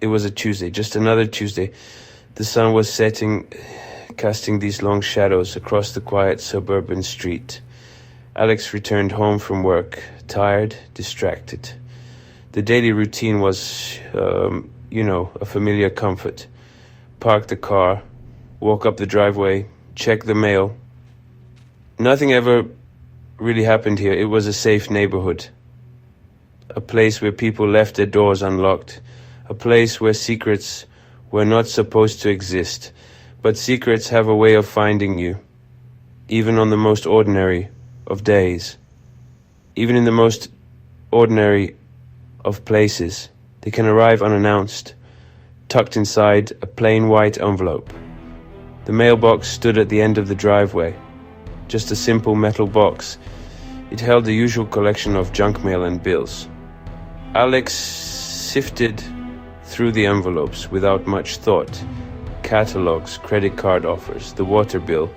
It was a Tuesday, just another Tuesday. The sun was setting, casting these long shadows across the quiet suburban street. Alex returned home from work, tired, distracted. The daily routine was, a familiar comfort. Park the car, walk up the driveway, check the mail. Nothing ever really happened here. It was a safe neighborhood. A place where people left their doors unlocked. A place where secrets were not supposed to exist. But secrets have a way of finding you, even on the most ordinary of days. Even in the most ordinary of places, they can arrive unannounced, tucked inside a plain white envelope. The mailbox stood at the end of the driveway, just a simple metal box. It held the usual collection of junk mail and bills. Alex sifted through the envelopes without much thought. Catalogs, credit card offers, the water bill.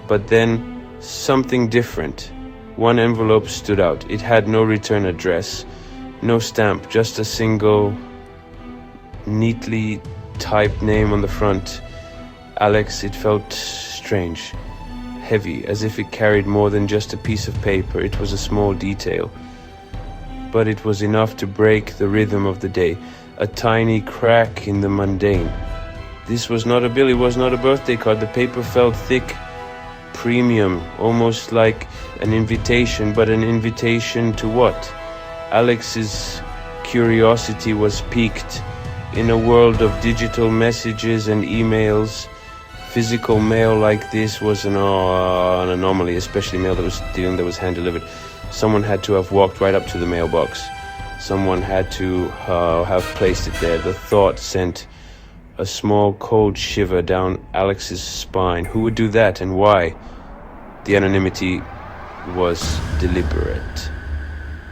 But then something different. One envelope stood out. It had no return address, no stamp, just a single, neatly typed name on the front. Alex, it felt strange, heavy, as if it carried more than just a piece of paper. It was a small detail, but it was enough to break the rhythm of the day. A tiny crack in the mundane. This was not a bill, it was not a birthday card. The paper felt thick, premium, almost like an invitation, but an invitation to what? Alex's curiosity was piqued. In a world of digital messages and emails, physical mail like this was an anomaly, especially mail that was hand-delivered. Someone had to have walked right up to the mailbox. Someone had to have placed it there. The thought sent a small cold shiver down Alex's spine. Who would do that and why? The anonymity was deliberate.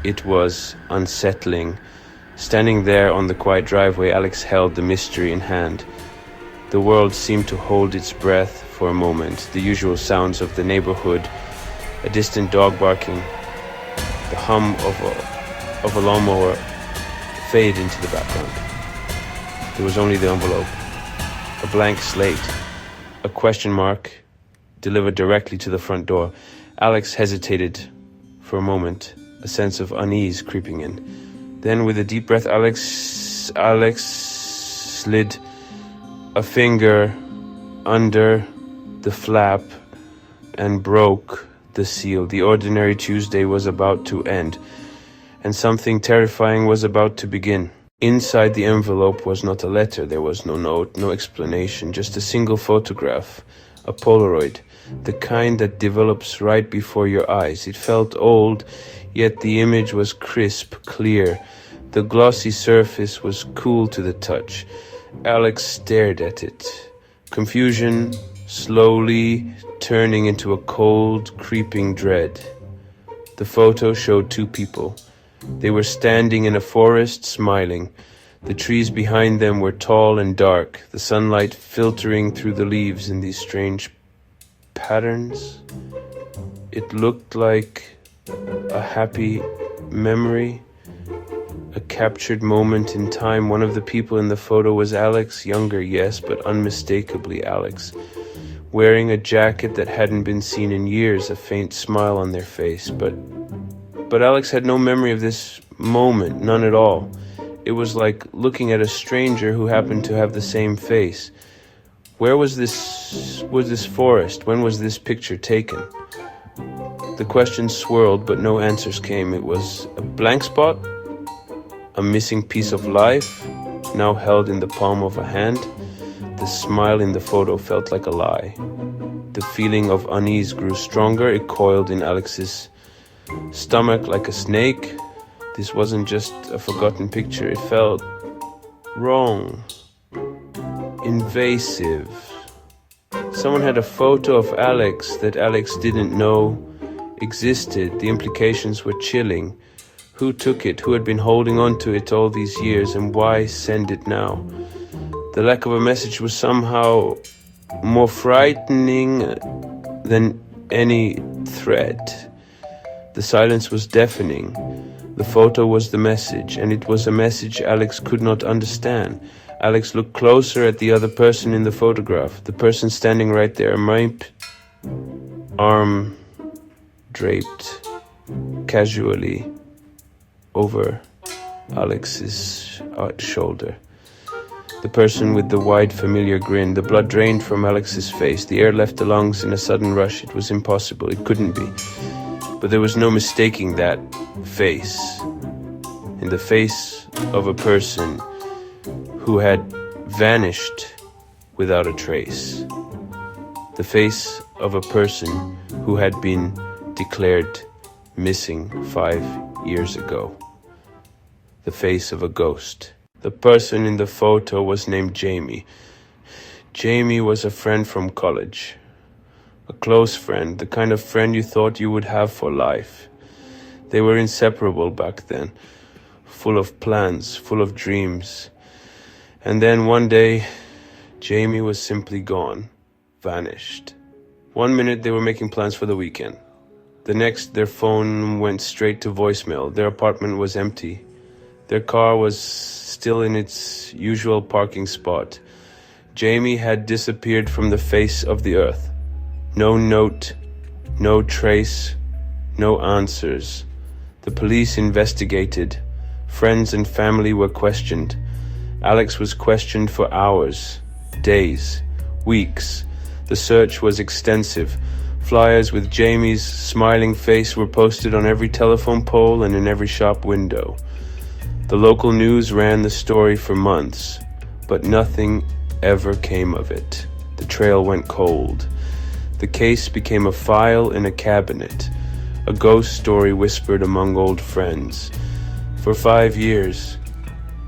It was unsettling. Standing there on the quiet driveway, Alex held the mystery in hand. The world seemed to hold its breath for a moment. The usual sounds of the neighborhood, a distant dog barking, the hum of a lawnmower fade into the background. There was only the envelope, a blank slate, a question mark delivered directly to the front door. Alex hesitated for a moment, a sense of unease creeping in. Then, with a deep breath, Alex slid a finger under the flap and broke the seal. The ordinary Tuesday was about to end, and something terrifying was about to begin. Inside the envelope was not a letter. There was no note, no explanation, just a single photograph, a Polaroid, the kind that develops right before your eyes. It felt old, yet the image was crisp, clear. The glossy surface was cool to the touch. Alex stared at it. Confusion slowly turning into a cold, creeping dread. The photo showed two people. They were standing in a forest, smiling. The trees behind them were tall and dark, the sunlight filtering through the leaves in these strange patterns. It looked like a happy memory, a captured moment in time. One of the people in the photo was Alex, younger, yes, but unmistakably Alex, wearing a jacket that hadn't been seen in years, a faint smile on their face. But Alex had no memory of this moment, none at all. It was like looking at a stranger who happened to have the same face. Where was this forest? When was this picture taken? The questions swirled, but no answers came. It was a blank spot, a missing piece of life, now held in the palm of a hand. The smile in the photo felt like a lie. The feeling of unease grew stronger. It coiled in Alex's stomach like a snake. This wasn't just a forgotten picture. It felt wrong, invasive. Someone had a photo of Alex that Alex didn't know existed. The implications were chilling. Who took it? Who had been holding on to it all these years? And why send it now? The lack of a message was somehow more frightening than any threat. The silence was deafening. The photo was the message, and it was a message Alex could not understand. Alex looked closer at the other person in the photograph, the person standing right there, arm draped casually over Alex's shoulder. The person with the wide, familiar grin. The blood drained from Alex's face. The air left the lungs in a sudden rush. It was impossible. It couldn't be. But there was no mistaking that face. In the face of a person who had vanished without a trace. The face of a person who had been declared missing 5 years ago. The face of a ghost. The person in the photo was named Jamie. Jamie was a friend from college. A close friend, the kind of friend you thought you would have for life. They were inseparable back then, full of plans, full of dreams. And then one day, Jamie was simply gone, vanished. 1 minute they were making plans for the weekend. The next, their phone went straight to voicemail. Their apartment was empty. Their car was still in its usual parking spot. Jamie had disappeared from the face of the earth. No note, no trace, no answers. The police investigated. Friends and family were questioned. Alex was questioned for hours, days, weeks. The search was extensive. Flyers with Jamie's smiling face were posted on every telephone pole and in every shop window. The local news ran the story for months, but nothing ever came of it. The trail went cold. The case became a file in a cabinet, a ghost story whispered among old friends. For 5 years,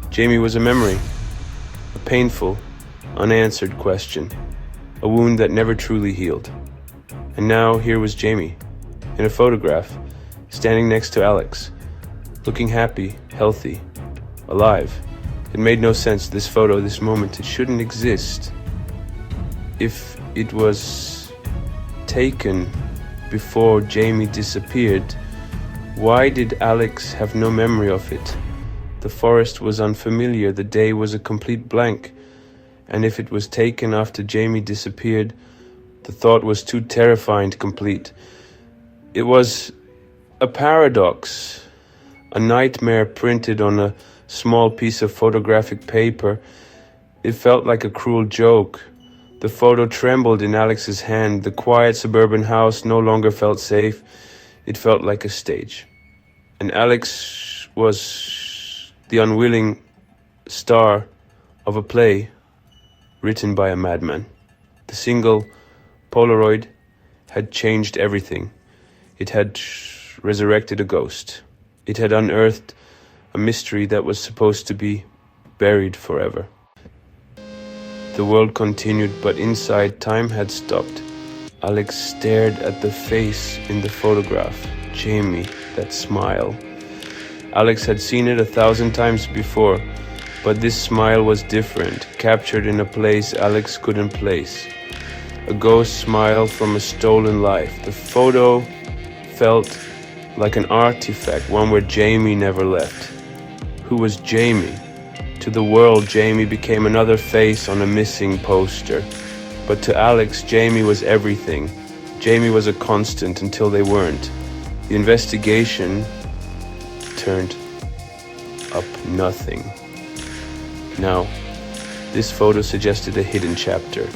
Jamie was a memory, a painful, unanswered question, a wound that never truly healed. And now here was Jamie, in a photograph, standing next to Alex, looking happy, healthy, alive. It made no sense, this photo, this moment. It shouldn't exist. If it was taken before Jamie disappeared, why did Alex have no memory of it? The forest was unfamiliar, the day was a complete blank. And if it was taken after Jamie disappeared, the thought was too terrifying to complete. It was a paradox, a nightmare printed on a small piece of photographic paper. It felt like a cruel joke. The photo trembled in Alex's hand. The quiet suburban house no longer felt safe. It felt like a stage. And Alex was the unwilling star of a play written by a madman. The single Polaroid had changed everything. It had resurrected a ghost. It had unearthed a mystery that was supposed to be buried forever. The world continued, but inside time had stopped. Alex stared at the face in the photograph, Jamie, that smile. Alex had seen it 1,000 times before, but this smile was different, captured in a place Alex couldn't place. A ghost smile from a stolen life. The photo felt like an artifact, one where Jamie never left. Who was Jamie? To the world, Jamie became another face on a missing poster. But to Alex, Jamie was everything. Jamie was a constant until they weren't. The investigation turned up nothing. Now, this photo suggested a hidden chapter.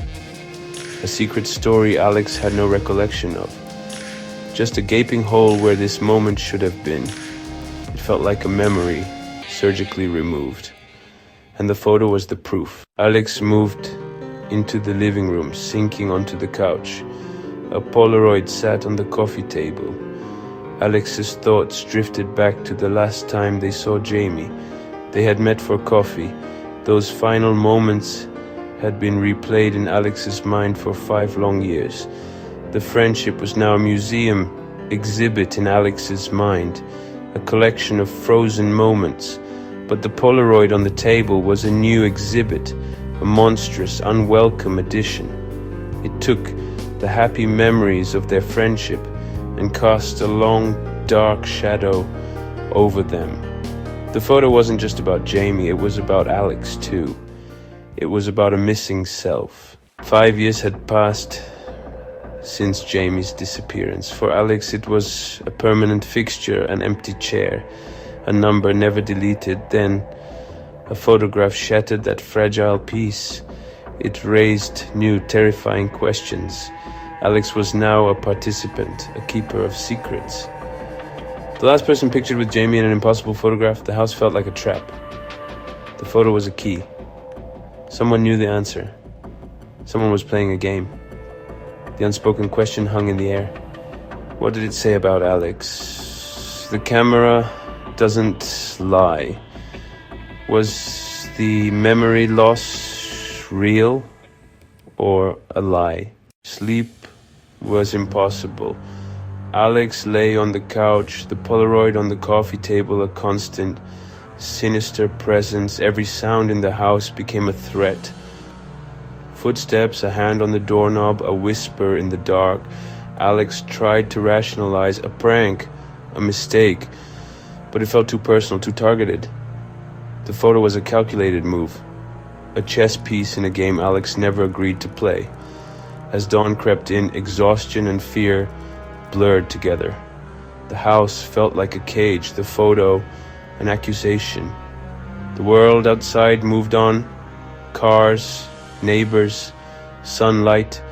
A secret story Alex had no recollection of. Just a gaping hole where this moment should have been. It felt like a memory surgically removed. And the photo was the proof. Alex moved into the living room, sinking onto the couch. A Polaroid sat on the coffee table. Alex's thoughts drifted back to the last time they saw Jamie. They had met for coffee. Those final moments had been replayed in Alex's mind for 5 long years. The friendship was now a museum exhibit in Alex's mind, a collection of frozen moments. But the Polaroid on the table was a new exhibit, a monstrous, unwelcome addition. It took the happy memories of their friendship and cast a long, dark shadow over them. The photo wasn't just about Jamie, it was about Alex too. It was about a missing self. 5 years had passed since Jamie's disappearance. For Alex, it was a permanent fixture, an empty chair, a number never deleted. Then a photograph shattered that fragile peace. It raised new, terrifying questions. Alex was now a participant, a keeper of secrets. The last person pictured with Jamie in an impossible photograph, the house felt like a trap. The photo was a key. Someone knew the answer. Someone was playing a game. The unspoken question hung in the air. What did it say about Alex? The camera doesn't lie. Was the memory loss real or a lie? Sleep was impossible. Alex lay on the couch, the Polaroid on the coffee table, a constant, sinister presence. Every sound in the house became a threat. Footsteps, a hand on the doorknob, a whisper in the dark. Alex tried to rationalize a prank, a mistake, but it felt too personal, too targeted. The photo was a calculated move, a chess piece in a game Alex never agreed to play. As dawn crept in, exhaustion and fear blurred together. The house felt like a cage, the photo an accusation. The world outside moved on, cars, neighbors, sunlight,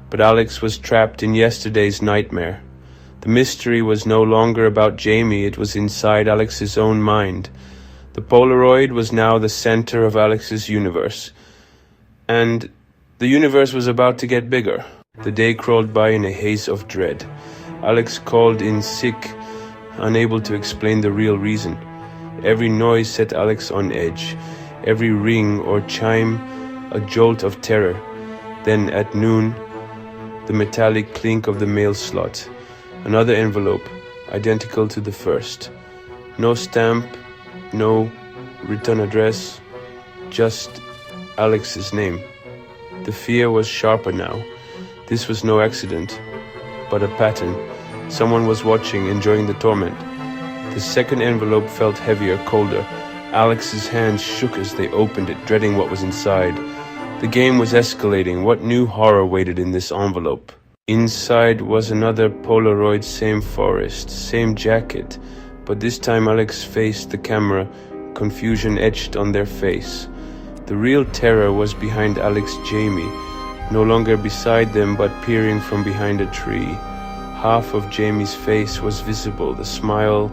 but Alex was trapped in yesterday's nightmare. The mystery was no longer about Jamie, it was inside Alex's own mind. The Polaroid was now the center of Alex's universe. And the universe was about to get bigger. The day crawled by in a haze of dread. Alex called in sick, unable to explain the real reason. Every noise set Alex on edge. Every ring or chime, a jolt of terror. Then at noon, the metallic clink of the mail slot. Another envelope, identical to the first. No stamp, no return address, just Alex's name. The fear was sharper now. This was no accident, but a pattern. Someone was watching, enjoying the torment. The second envelope felt heavier, colder. Alex's hands shook as they opened it, dreading what was inside. The game was escalating. What new horror waited in this envelope? Inside was another Polaroid, same forest, same jacket, but this time Alex faced the camera, confusion etched on their face. The real terror was behind Jamie, no longer beside them but peering from behind a tree. Half of Jamie's face was visible, the smile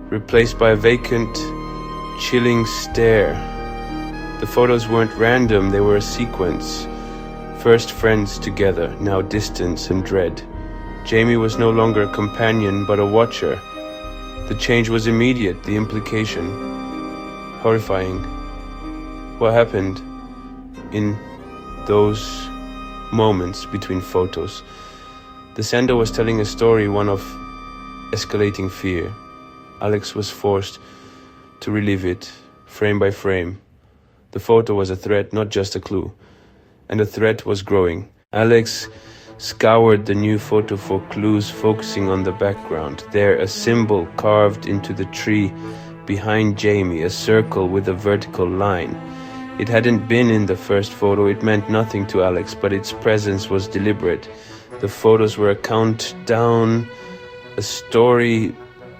replaced by a vacant, chilling stare. The photos weren't random, they were a sequence. First friends together, now distance and dread. Jamie was no longer a companion but a watcher. The change was immediate, the implication horrifying. What happened in those moments between photos? The sender was telling a story, one of escalating fear. Alex was forced to relive it, frame by frame. The photo was a threat, not just a clue. And the threat was growing. Alex scoured the new photo for clues, focusing on the background. There, a symbol carved into the tree behind Jamie, a circle with a vertical line. It hadn't been in the first photo, it meant nothing to Alex, but its presence was deliberate. The photos were a countdown, a story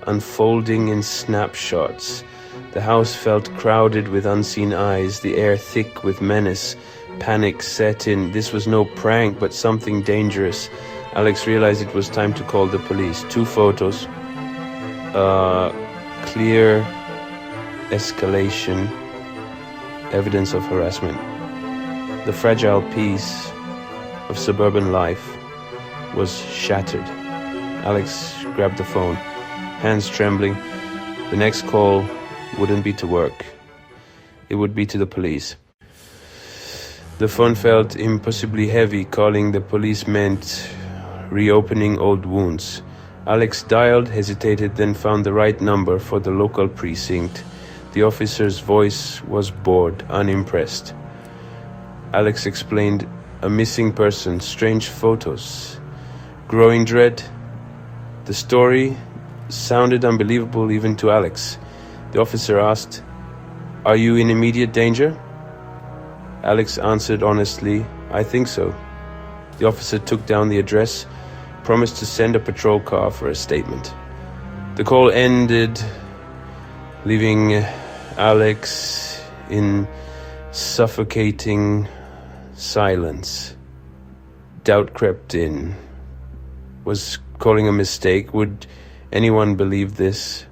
unfolding in snapshots. The house felt crowded with unseen eyes, the air thick with menace. Panic set in. This was no prank, but something dangerous. Alex realized it was time to call the police. 2 photos. Clear escalation. Evidence of harassment. The fragile piece of suburban life was shattered. Alex grabbed the phone, hands trembling. The next call wouldn't be to work. It would be to the police. The phone felt impossibly heavy. Calling the police meant reopening old wounds. Alex dialed, hesitated, then found the right number for the local precinct. The officer's voice was bored, unimpressed. Alex explained, a missing person, strange photos, growing dread. The story sounded unbelievable even to Alex. The officer asked, "Are you in immediate danger?" Alex answered honestly, "I think so." The officer took down the address, promised to send a patrol car for a statement. The call ended, leaving Alex in suffocating silence. Doubt crept in. Was calling a mistake? Would anyone believe this?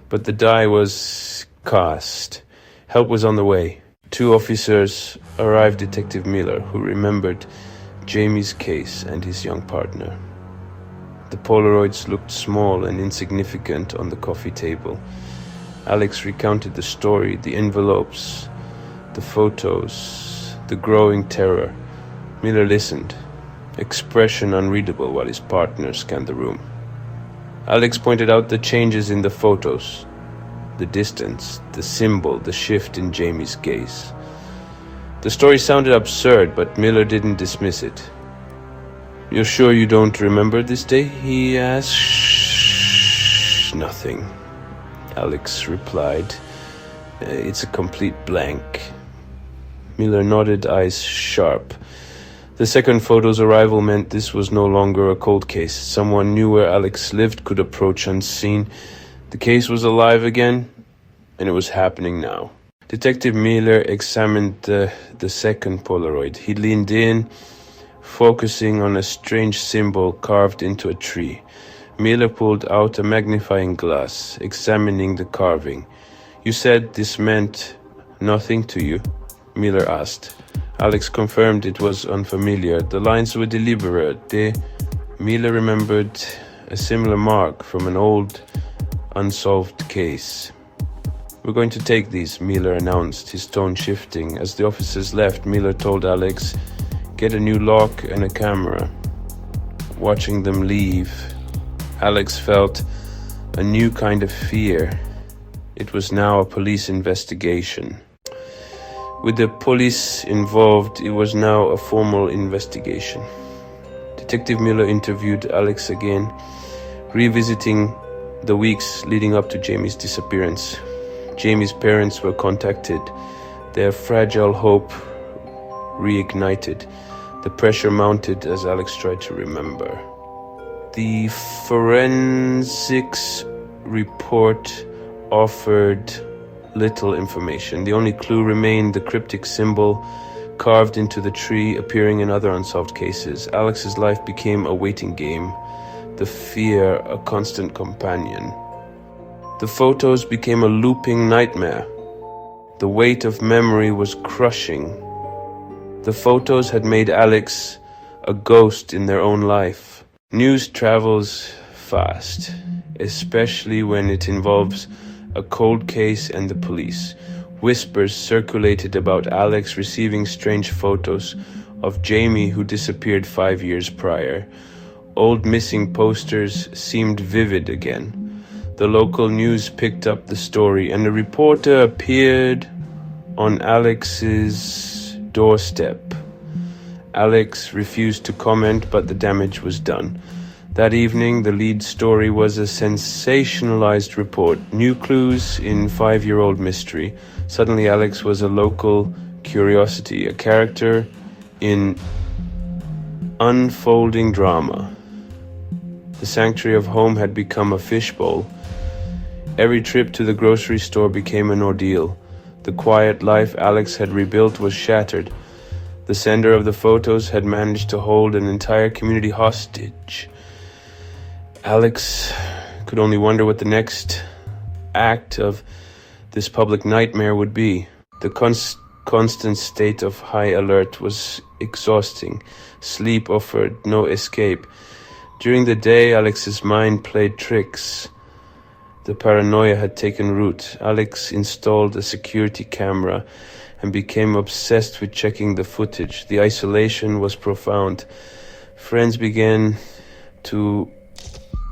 But the die was cast. Help was on the way. 2 officers arrived, Detective Miller, who remembered Jamie's case and his young partner. The Polaroids looked small and insignificant on the coffee table. Alex recounted the story, the envelopes, the photos, the growing terror. Miller listened, expression unreadable while his partner scanned the room. Alex pointed out the changes in the photos, the distance, the symbol, the shift in Jamie's gaze. The story sounded absurd, but Miller didn't dismiss it. "You're sure you don't remember this day?" he asked. "Shh, nothing," Alex replied. "It's a complete blank." Miller nodded, eyes sharp. The second photo's arrival meant this was no longer a cold case. Someone knew where Alex lived, could approach unseen. The case was alive again, and it was happening now. Detective Miller examined the second Polaroid. He leaned in, focusing on a strange symbol carved into a tree. Miller pulled out a magnifying glass, examining the carving. "You said this meant nothing to you?" Miller asked. Alex confirmed it was unfamiliar. The lines were deliberate. Miller remembered a similar mark from an old, unsolved case. "We're going to take these," Miller announced, his tone shifting. As the officers left, Miller told Alex, "Get a new lock and a camera." Watching them leave, Alex felt a new kind of fear. It was now a police investigation. With the police involved, it was now a formal investigation. Detective Miller interviewed Alex again, revisiting the weeks leading up to Jamie's disappearance. Jamie's parents were contacted, their fragile hope reignited. The pressure mounted as Alex tried to remember. The forensics report offered little information. The only clue remained the cryptic symbol carved into the tree, appearing in other unsolved cases. Alex's life became a waiting game, the fear a constant companion. The photos became a looping nightmare. The weight of memory was crushing. The photos had made Alex a ghost in their own life. News travels fast, especially when it involves a cold case and the police. Whispers circulated about Alex receiving strange photos of Jamie, who disappeared 5 years prior. Old missing posters seemed vivid again. The local news picked up the story, and a reporter appeared on Alex's doorstep. Alex refused to comment, but the damage was done. That evening, the lead story was a sensationalized report. New clues in 5-year-old mystery. Suddenly, Alex was a local curiosity, a character in unfolding drama. The sanctuary of home had become a fishbowl. Every trip to the grocery store became an ordeal. The quiet life Alex had rebuilt was shattered. The sender of the photos had managed to hold an entire community hostage. Alex could only wonder what the next act of this public nightmare would be. The constant state of high alert was exhausting. Sleep offered no escape. During the day, Alex's mind played tricks. The paranoia had taken root. Alex installed a security camera and became obsessed with checking the footage. The isolation was profound. Friends began to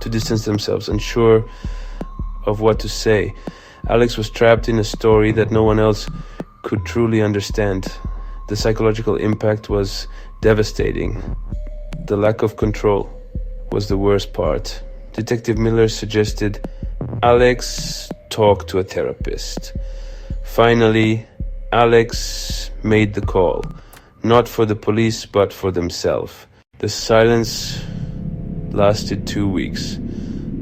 distance themselves, unsure of what to say. Alex was trapped in a story that no one else could truly understand. The psychological impact was devastating. The lack of control was the worst part. Detective Miller suggested Alex talk to a therapist. Finally, Alex made the call, not for the police but for themselves. The silence lasted 2 weeks,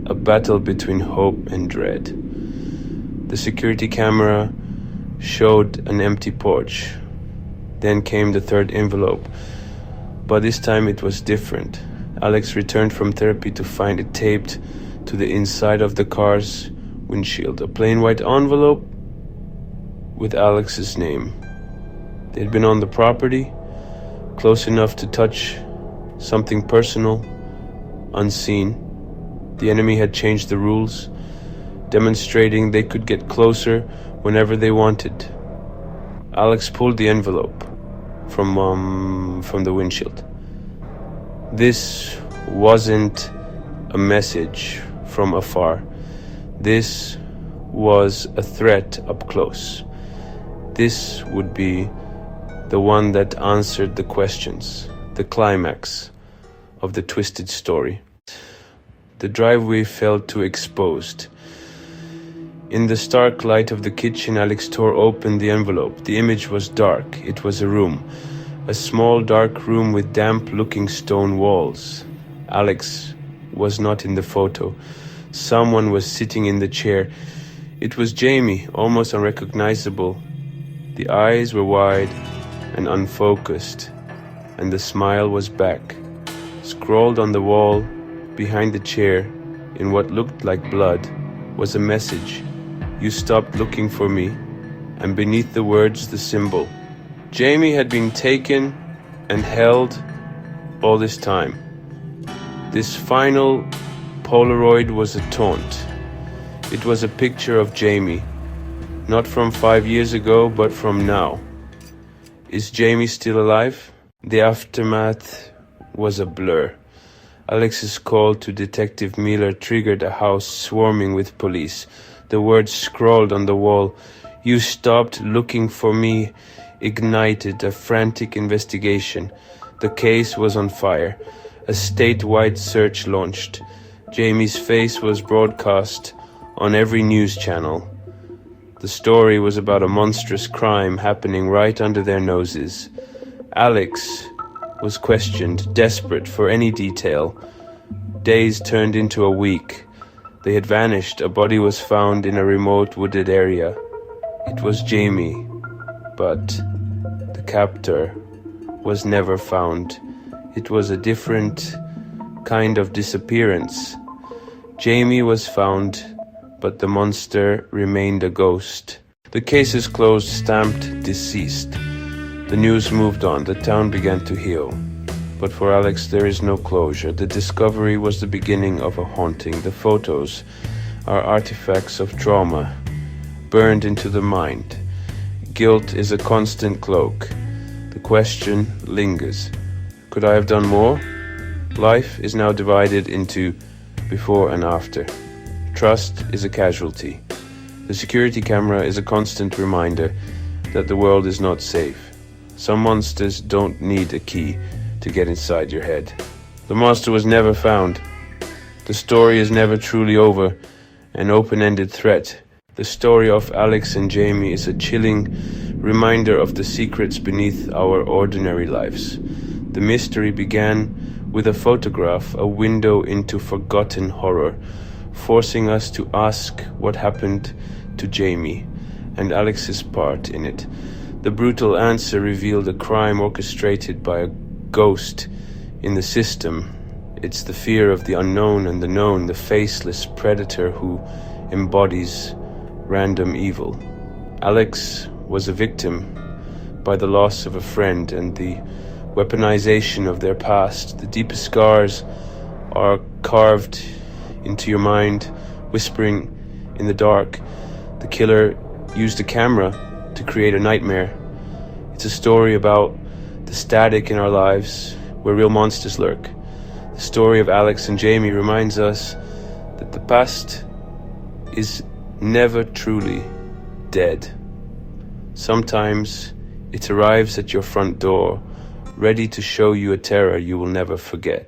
a battle between hope and dread. The security camera showed an empty porch. Then came the third envelope, but this time it was different. Alex returned from therapy to find it taped to the inside of the car's windshield, a plain white envelope with Alex's name. They'd been on the property, close enough to touch something personal, unseen. The enemy had changed the rules, demonstrating they could get closer whenever they wanted. Alex pulled the envelope from the windshield. This wasn't a message from afar. This was a threat up close. This would be the one that answered the questions, the climax of the twisted story. The driveway felt too exposed. In the stark light of the kitchen, Alex tore open the envelope. The image was dark. It was a room. A small dark room with damp-looking stone walls. Alex was not in the photo. Someone was sitting in the chair. It was Jamie, almost unrecognizable. The eyes were wide and unfocused, and the smile was back. Scrawled on the wall behind the chair, in what looked like blood, was a message. You stopped looking for me, and beneath the words, the symbol. Jamie had been taken and held all this time. This final Polaroid was a taunt. It was a picture of Jamie, not from 5 years ago, but from now. Is Jamie still alive? The aftermath was a blur. Alex's call to Detective Miller triggered a house swarming with police. The words scrawled on the wall, "You stopped looking for me," ignited a frantic investigation. The case was on fire. A statewide search launched. Jamie's face was broadcast on every news channel. The story was about a monstrous crime happening right under their noses. Alex was questioned, desperate for any detail. Days turned into a week. They had vanished. A body was found in a remote wooded area. It was Jamie, but the captor was never found. It was a different kind of disappearance. Jamie was found, but the monster remained a ghost. The case is closed, stamped deceased. The news moved on. The town began to heal. But for Alex, there is no closure. The discovery was the beginning of a haunting. The photos are artifacts of trauma, burned into the mind. Guilt is a constant cloak. The question lingers. Could I have done more? Life is now divided into before and after. Trust is a casualty. The security camera is a constant reminder that the world is not safe. Some monsters don't need a key to get inside your head. The monster was never found. The story is never truly over, an open-ended threat. The story of Alex and Jamie is a chilling reminder of the secrets beneath our ordinary lives. The mystery began with a photograph, a window into forgotten horror, forcing us to ask what happened to Jamie and Alex's part in it. The brutal answer revealed a crime orchestrated by a ghost in the system. It's the fear of the unknown and the known, the faceless predator who embodies random evil. Alex was a victim by the loss of a friend and the weaponization of their past. The deepest scars are carved into your mind, whispering in the dark. The killer used a camera to create a nightmare. It's a story about the static in our lives where real monsters lurk. The story of Alex and Jamie reminds us that the past is never truly dead. Sometimes it arrives at your front door, ready to show you a terror you will never forget.